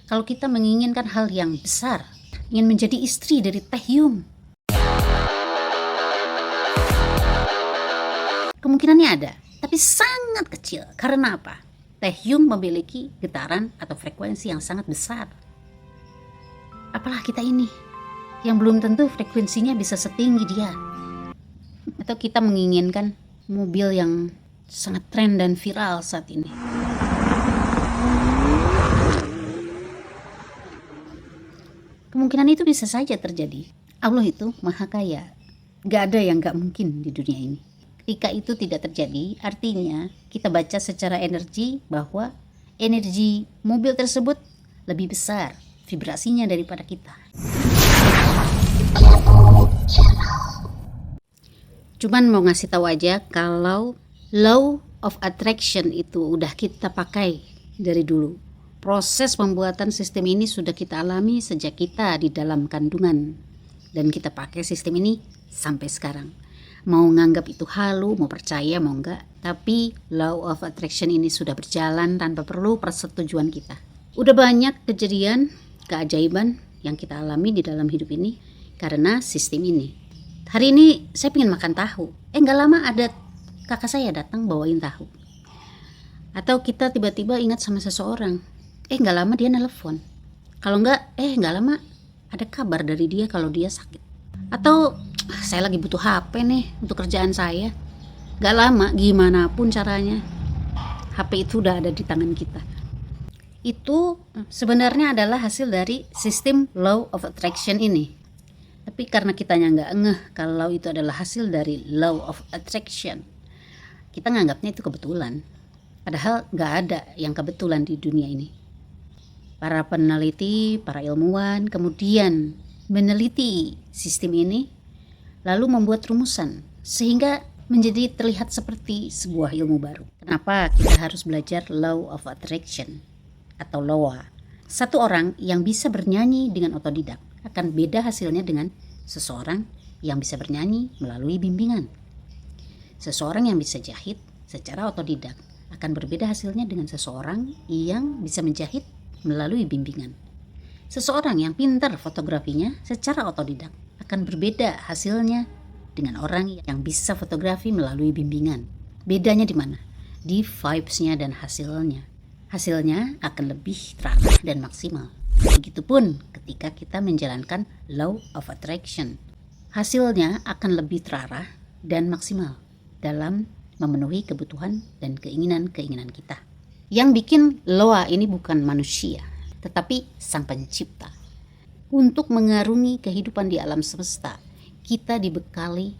Kalau kita menginginkan hal yang besar, ingin menjadi istri dari Taehyung, kemungkinannya ada, tapi sangat kecil. Karena apa? Taehyung memiliki getaran atau frekuensi yang sangat besar. Apalah kita ini, yang belum tentu frekuensinya bisa setinggi dia. Atau kita menginginkan mobil yang sangat tren dan viral saat ini. Kemungkinan itu bisa saja terjadi. Allah itu maha kaya. Gak ada yang gak mungkin di dunia ini. Ketika itu tidak terjadi, artinya kita baca secara energi bahwa energi mobil tersebut lebih besar vibrasinya daripada kita. Cuman mau ngasih tahu aja kalau law of attraction itu udah kita pakai dari dulu. Proses pembuatan sistem ini sudah kita alami sejak kita di dalam kandungan. Dan kita pakai sistem ini sampai sekarang. Mau nganggap itu halu, mau percaya, mau enggak. Tapi law of attraction ini sudah berjalan tanpa perlu persetujuan kita. Udah banyak kejadian, keajaiban yang kita alami di dalam hidup ini karena sistem ini. Hari ini saya pengen makan tahu. Gak lama ada kakak saya datang bawain tahu. Atau kita tiba-tiba ingat sama seseorang. Gak lama dia nelpon. Kalau enggak, gak lama ada kabar dari dia kalau dia sakit. Atau saya lagi butuh HP nih untuk kerjaan saya. Gak lama, gimana pun caranya, HP itu udah ada di tangan kita. Itu sebenarnya adalah hasil dari sistem law of attraction ini. Tapi karena kitanya nggak ngeh kalau itu adalah hasil dari law of attraction, kita nganggapnya itu kebetulan. Padahal nggak ada yang kebetulan di dunia ini. Para peneliti, para ilmuwan kemudian meneliti sistem ini, lalu membuat rumusan sehingga menjadi terlihat seperti sebuah ilmu baru. Kenapa kita harus belajar law of attraction atau LOA? Satu orang yang bisa bernyanyi dengan otodidak akan beda hasilnya dengan seseorang yang bisa bernyanyi melalui bimbingan. Seseorang yang bisa jahit secara otodidak akan berbeda hasilnya dengan seseorang yang bisa menjahit melalui bimbingan. Seseorang yang pintar fotografinya secara otodidak akan berbeda hasilnya dengan orang yang bisa fotografi melalui bimbingan. Bedanya di mana? Di vibes-nya dan hasilnya. Hasilnya akan lebih terarah dan maksimal. Begitupun ketika kita menjalankan law of attraction. Hasilnya akan lebih terarah dan maksimal dalam memenuhi kebutuhan dan keinginan-keinginan kita. Yang bikin LOA ini bukan manusia, tetapi sang pencipta. Untuk mengarungi kehidupan di alam semesta, kita dibekali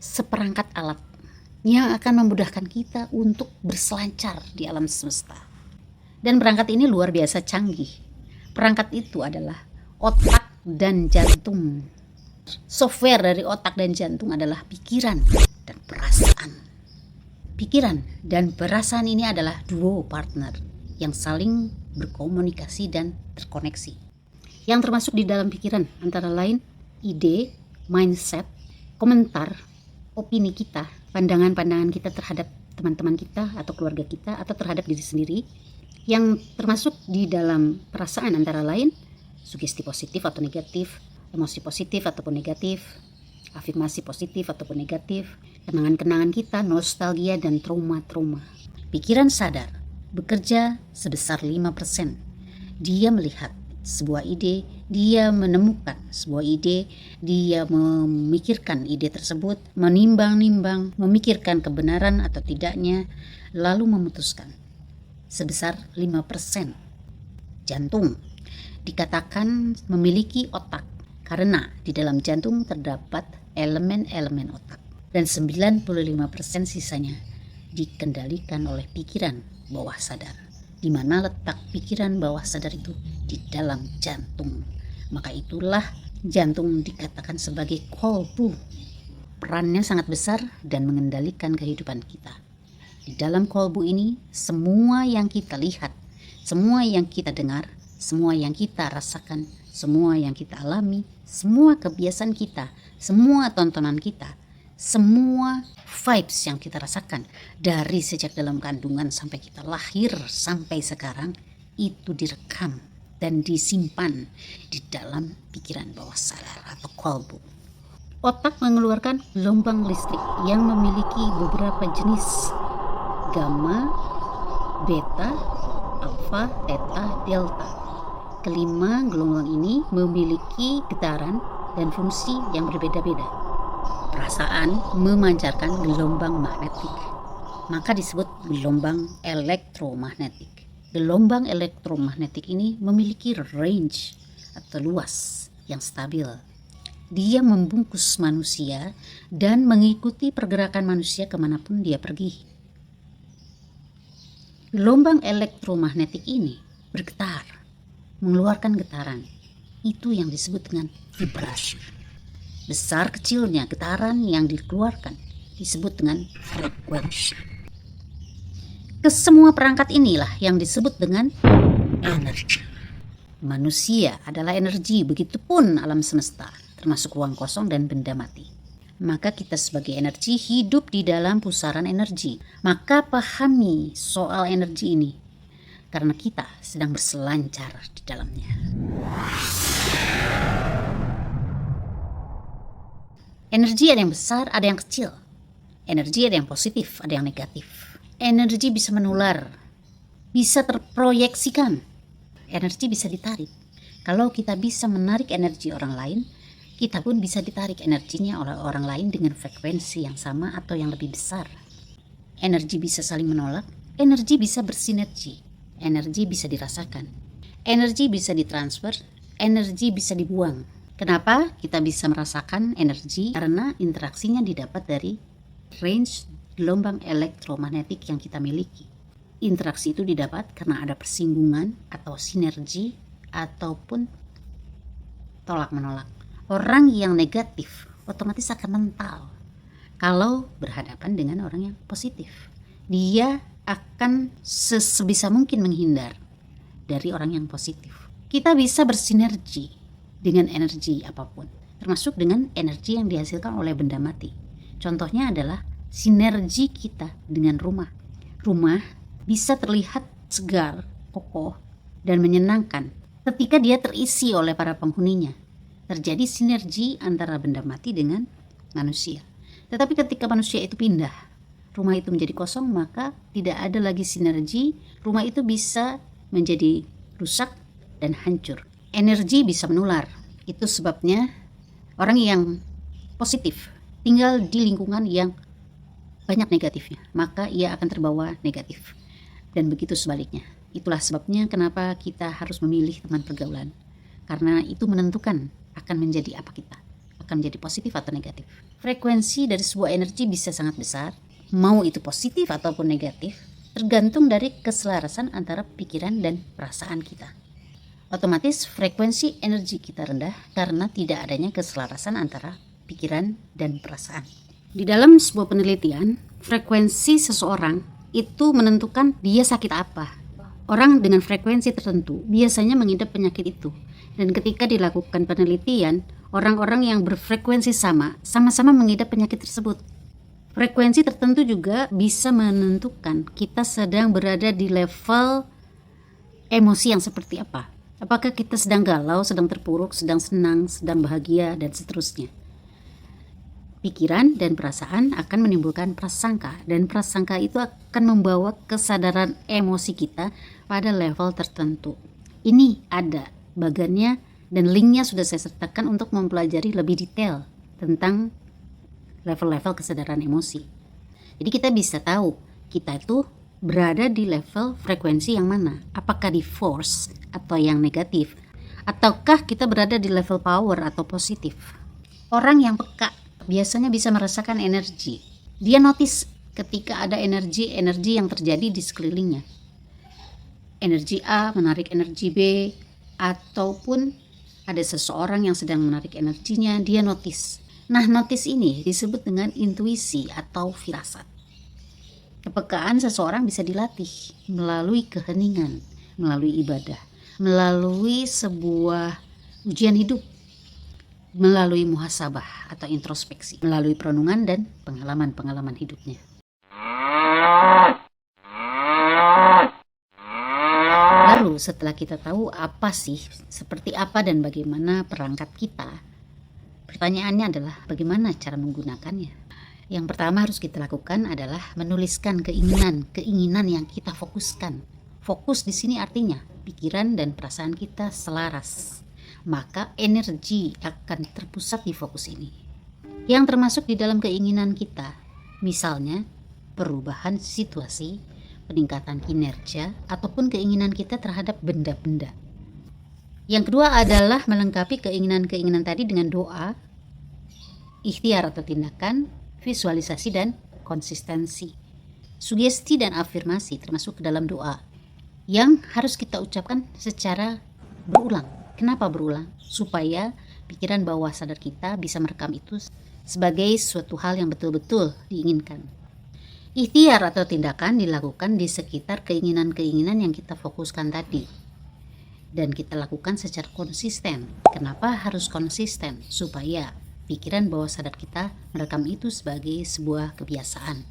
seperangkat alat yang akan memudahkan kita untuk berselancar di alam semesta. Dan perangkat ini luar biasa canggih. Perangkat itu adalah otak dan jantung. Software dari otak dan jantung adalah pikiran dan perasaan. Pikiran dan perasaan ini adalah duo partner yang saling berkomunikasi dan terkoneksi. Yang termasuk di dalam pikiran antara lain ide, mindset, komentar, opini kita, pandangan-pandangan kita terhadap teman-teman kita atau keluarga kita atau terhadap diri sendiri. Yang termasuk di dalam perasaan antara lain sugesti positif atau negatif, emosi positif ataupun negatif, afirmasi positif ataupun negatif, kenangan-kenangan kita, nostalgia dan trauma-trauma. Pikiran sadar bekerja sebesar 5%. Dia melihat sebuah ide, dia menemukan sebuah ide, dia memikirkan ide tersebut, menimbang-nimbang, memikirkan kebenaran atau tidaknya, lalu memutuskan. Sebesar 5%. Jantung dikatakan memiliki otak karena di dalam jantung terdapat elemen-elemen otak dan 95% sisanya dikendalikan oleh pikiran bawah sadar. Di mana letak pikiran bawah sadar itu? Di dalam jantung. Maka itulah jantung dikatakan sebagai kolbu. Perannya sangat besar dan mengendalikan kehidupan kita. Di dalam kolbu ini, semua yang kita lihat, semua yang kita dengar, semua yang kita rasakan, semua yang kita alami, semua kebiasaan kita, semua tontonan kita, semua vibes yang kita rasakan dari sejak dalam kandungan sampai kita lahir sampai sekarang itu direkam dan disimpan di dalam pikiran bawah sadar atau kolbu. Otak mengeluarkan gelombang listrik yang memiliki beberapa jenis: gamma, beta, alfa, theta, delta. Kelima gelombang ini memiliki getaran dan fungsi yang berbeda-beda. Perasaan memancarkan gelombang magnetik, maka disebut gelombang elektromagnetik. Gelombang elektromagnetik ini memiliki range atau luas yang stabil. Dia membungkus manusia dan mengikuti pergerakan manusia kemanapun dia pergi. Gelombang elektromagnetik ini bergetar, mengeluarkan getaran. Itu yang disebut dengan vibrasi. Besar kecilnya getaran yang dikeluarkan disebut dengan frekuensi. Kesemua perangkat inilah yang disebut dengan energi. Manusia adalah energi, begitupun alam semesta, termasuk ruang kosong dan benda mati. Maka kita sebagai energi hidup di dalam pusaran energi. Maka pahami soal energi ini, karena kita sedang berselancar di dalamnya. Energi ada yang besar, ada yang kecil. Energi ada yang positif, ada yang negatif. Energi bisa menular, bisa terproyeksikan. Energi bisa ditarik. Kalau kita bisa menarik energi orang lain, kita pun bisa ditarik energinya oleh orang lain dengan frekuensi yang sama atau yang lebih besar. Energi bisa saling menolak, energi bisa bersinergi, energi bisa dirasakan, energi bisa ditransfer, energi bisa dibuang. Kenapa kita bisa merasakan energi? Karena interaksinya didapat dari range gelombang elektromagnetik yang kita miliki. Interaksi itu didapat karena ada persinggungan atau sinergi ataupun tolak-menolak. Orang yang negatif otomatis akan mental kalau berhadapan dengan orang yang positif. Dia akan sebisa mungkin menghindar dari orang yang positif. Kita bisa bersinergi dengan energi apapun, termasuk dengan energi yang dihasilkan oleh benda mati. Contohnya adalah sinergi kita dengan rumah. Rumah bisa terlihat segar, kokoh, dan menyenangkan ketika dia terisi oleh para penghuninya. Terjadi sinergi antara benda mati dengan manusia. Tetapi ketika manusia itu pindah, rumah itu menjadi kosong, maka tidak ada lagi sinergi. Rumah itu bisa menjadi rusak dan hancur. Energi bisa menular. Itu sebabnya orang yang positif tinggal di lingkungan yang banyak negatifnya, maka ia akan terbawa negatif. Dan begitu sebaliknya. Itulah sebabnya kenapa kita harus memilih teman pergaulan. Karena itu menentukan akan menjadi apa kita. Akan menjadi positif atau negatif. Frekuensi dari sebuah energi bisa sangat besar. Mau itu positif ataupun negatif, tergantung dari keselarasan antara pikiran dan perasaan kita. Otomatis frekuensi energi kita rendah karena tidak adanya keselarasan antara pikiran dan perasaan. Di dalam sebuah penelitian, frekuensi seseorang itu menentukan dia sakit apa. Orang dengan frekuensi tertentu biasanya mengidap penyakit itu. Dan ketika dilakukan penelitian, orang-orang yang berfrekuensi sama-sama mengidap penyakit tersebut. Frekuensi tertentu juga bisa menentukan kita sedang berada di level emosi yang seperti apa. Apakah kita sedang galau, sedang terpuruk, sedang senang, sedang bahagia, dan seterusnya. Pikiran dan perasaan akan menimbulkan prasangka, dan prasangka itu akan membawa kesadaran emosi kita pada level tertentu. Ini ada bagannya dan linknya sudah saya sertakan untuk mempelajari lebih detail tentang level-level kesadaran emosi. Jadi kita bisa tahu kita itu berada di level frekuensi yang mana, apakah di force atau yang negatif, ataukah kita berada di level power atau positif. Orang yang peka biasanya bisa merasakan energi. Dia notice ketika ada energi yang terjadi di sekelilingnya. Energi A menarik energi B, ataupun ada seseorang yang sedang menarik energinya, dia notice. Nah, notice ini disebut dengan intuisi atau firasat. Kepekaan seseorang bisa dilatih melalui keheningan, melalui ibadah, melalui sebuah ujian hidup, melalui muhasabah atau introspeksi, melalui perenungan dan pengalaman-pengalaman hidupnya. Baru setelah kita tahu apa sih, seperti apa dan bagaimana perangkat kita, pertanyaannya adalah bagaimana cara menggunakannya. Yang pertama harus kita lakukan adalah menuliskan keinginan yang kita fokuskan. Fokus di sini artinya pikiran dan perasaan kita selaras. Maka energi akan terpusat di fokus ini. Yang termasuk di dalam keinginan kita, misalnya perubahan situasi, peningkatan kinerja, ataupun keinginan kita terhadap benda-benda. Yang kedua adalah melengkapi keinginan-keinginan tadi dengan doa, ikhtiar atau tindakan, visualisasi dan konsistensi. Sugesti dan afirmasi termasuk ke dalam doa yang harus kita ucapkan secara berulang. Kenapa berulang? Supaya pikiran bawah sadar kita bisa merekam itu sebagai suatu hal yang betul-betul diinginkan. Ikhtiar atau tindakan dilakukan di sekitar keinginan-keinginan yang kita fokuskan tadi. Dan kita lakukan secara konsisten. Kenapa harus konsisten? Supaya pikiran bawah sadar kita merekam itu sebagai sebuah kebiasaan.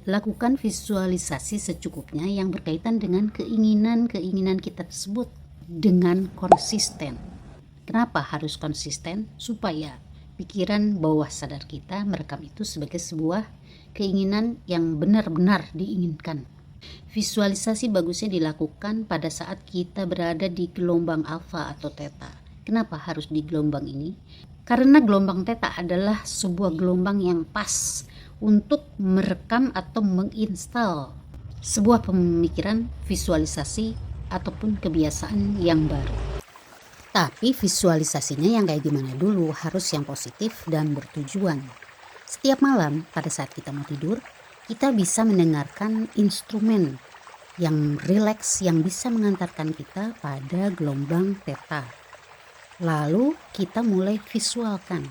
Lakukan visualisasi secukupnya yang berkaitan dengan keinginan-keinginan kita tersebut dengan konsisten. Kenapa harus konsisten? Supaya pikiran bawah sadar kita merekam itu sebagai sebuah keinginan yang benar-benar diinginkan. Visualisasi bagusnya dilakukan pada saat kita berada di gelombang alfa atau theta. Kenapa harus di gelombang ini? Karena gelombang theta adalah sebuah gelombang yang pas untuk merekam atau menginstal sebuah pemikiran, visualisasi, ataupun kebiasaan yang baru. Tapi visualisasinya yang kayak gimana dulu, harus yang positif dan bertujuan. Setiap malam pada saat kita mau tidur, kita bisa mendengarkan instrumen yang rileks yang bisa mengantarkan kita pada gelombang theta. Lalu kita mulai visualkan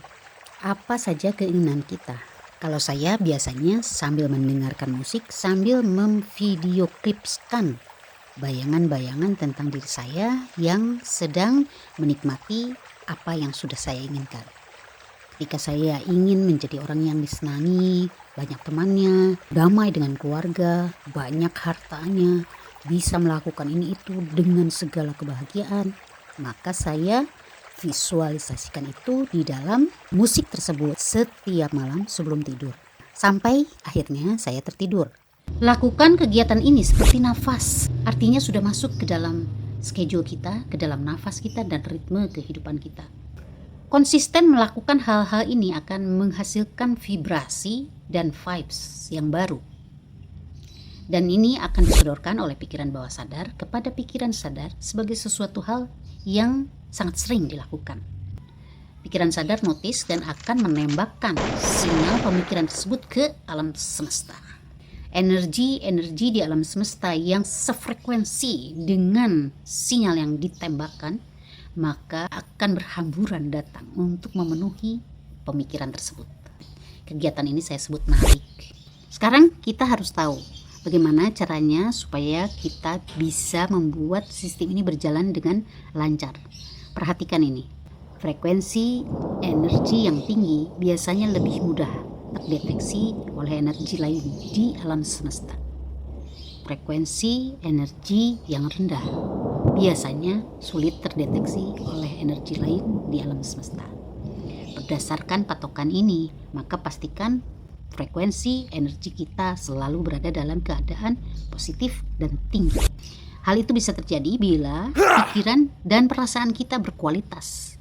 apa saja keinginan kita. Kalau saya biasanya sambil mendengarkan musik, sambil memvideoklipskan bayangan-bayangan tentang diri saya yang sedang menikmati apa yang sudah saya inginkan. Ketika saya ingin menjadi orang yang disenangi, banyak temannya, damai dengan keluarga, banyak hartanya, bisa melakukan ini itu dengan segala kebahagiaan, maka saya visualisasikan itu di dalam musik tersebut setiap malam sebelum tidur. Sampai akhirnya saya tertidur. Lakukan kegiatan ini seperti nafas, artinya sudah masuk ke dalam schedule kita, ke dalam nafas kita dan ritme kehidupan kita. Konsisten melakukan hal-hal ini akan menghasilkan vibrasi dan vibes yang baru. Dan ini akan disodorkan oleh pikiran bawah sadar kepada pikiran sadar sebagai sesuatu hal yang sangat sering dilakukan. Pikiran sadar notice dan akan menembakkan sinyal pemikiran tersebut ke alam semesta. Energi-energi di alam semesta yang sefrekuensi dengan sinyal yang ditembakkan, maka akan berhamburan datang untuk memenuhi pemikiran tersebut. Kegiatan ini saya sebut narik. Sekarang kita harus tahu bagaimana caranya supaya kita bisa membuat sistem ini berjalan dengan lancar. Perhatikan ini, frekuensi energi yang tinggi biasanya lebih mudah terdeteksi oleh energi lain di alam semesta. Frekuensi energi yang rendah biasanya sulit terdeteksi oleh energi lain di alam semesta. Berdasarkan patokan ini, maka pastikan frekuensi energi kita selalu berada dalam keadaan positif dan tinggi. Hal itu bisa terjadi bila pikiran dan perasaan kita berkualitas.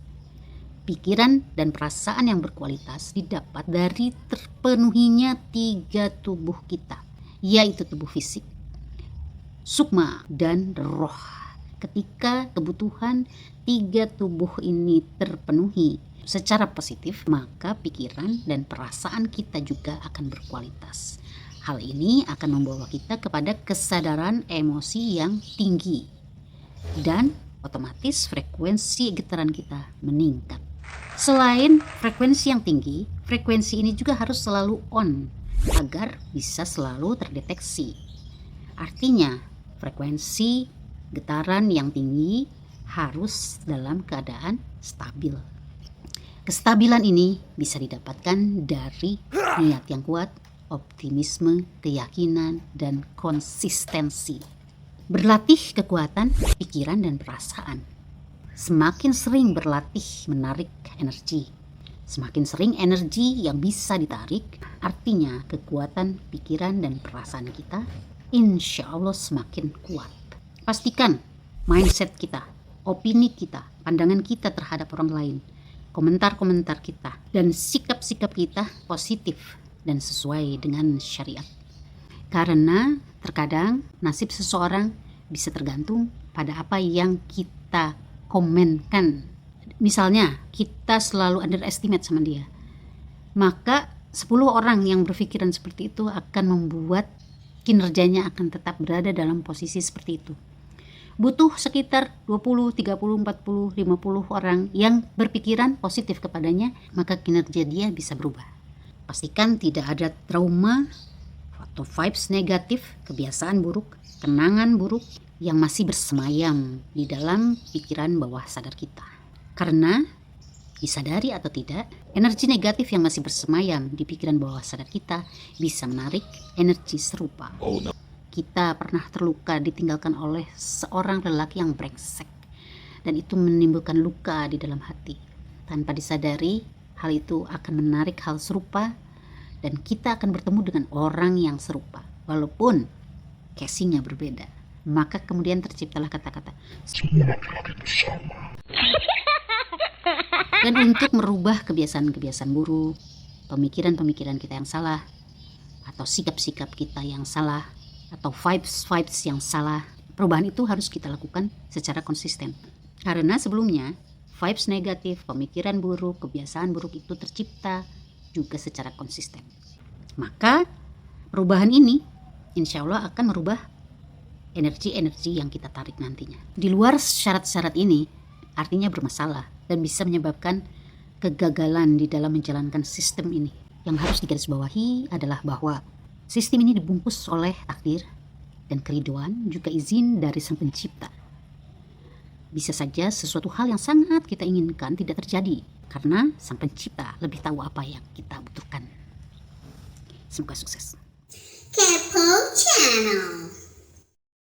Pikiran dan perasaan yang berkualitas didapat dari terpenuhinya 3 tubuh kita, yaitu tubuh fisik, sukma, dan roh. Ketika kebutuhan 3 tubuh ini terpenuhi secara positif, maka pikiran dan perasaan kita juga akan berkualitas. Hal ini akan membawa kita kepada kesadaran emosi yang tinggi dan otomatis frekuensi getaran kita meningkat. Selain frekuensi yang tinggi, frekuensi ini juga harus selalu on agar bisa selalu terdeteksi. Artinya, frekuensi getaran yang tinggi harus dalam keadaan stabil. Kestabilan ini bisa didapatkan dari niat yang kuat, optimisme, keyakinan, dan konsistensi. Berlatih kekuatan pikiran dan perasaan. Semakin sering berlatih menarik energi, semakin sering energi yang bisa ditarik, artinya kekuatan pikiran dan perasaan kita insya Allah semakin kuat. Pastikan mindset kita, opini kita, pandangan kita terhadap orang lain, komentar-komentar kita, dan sikap-sikap kita positif dan sesuai dengan syariat. Karena terkadang nasib seseorang bisa tergantung pada apa yang kita komenkan. Misalnya kita selalu underestimate sama dia, maka 10 orang yang berpikiran seperti itu akan membuat kinerjanya akan tetap berada dalam posisi seperti itu. Butuh sekitar 20, 30, 40, 50 orang yang berpikiran positif kepadanya, maka kinerja dia bisa berubah. Pastikan tidak ada trauma atau vibes negatif, kebiasaan buruk, kenangan buruk yang masih bersemayam di dalam pikiran bawah sadar kita. Karena disadari atau tidak, energi negatif yang masih bersemayam di pikiran bawah sadar kita bisa menarik energi serupa. Kita pernah terluka ditinggalkan oleh seorang lelaki yang brengsek, dan itu menimbulkan luka di dalam hati. Tanpa disadari, hal itu akan menarik hal serupa dan kita akan bertemu dengan orang yang serupa walaupun casingnya berbeda. Maka kemudian terciptalah kata-kata semua laki-laki itu sama. Dan untuk merubah kebiasaan-kebiasaan buruk, pemikiran-pemikiran kita yang salah, atau sikap-sikap kita yang salah, atau vibes yang salah, perubahan itu harus kita lakukan secara konsisten. Karena sebelumnya vibes negatif, pemikiran buruk, kebiasaan buruk itu tercipta juga secara konsisten. Maka perubahan ini insya Allah akan merubah energi-energi yang kita tarik nantinya. Di luar syarat-syarat ini artinya bermasalah dan bisa menyebabkan kegagalan di dalam menjalankan sistem ini. Yang harus digarisbawahi adalah bahwa sistem ini dibungkus oleh takdir dan keriduan juga izin dari Sang Pencipta. Bisa saja sesuatu hal yang sangat kita inginkan tidak terjadi karena Sang Pencipta lebih tahu apa yang kita butuhkan. Semoga sukses. Kepo Channel.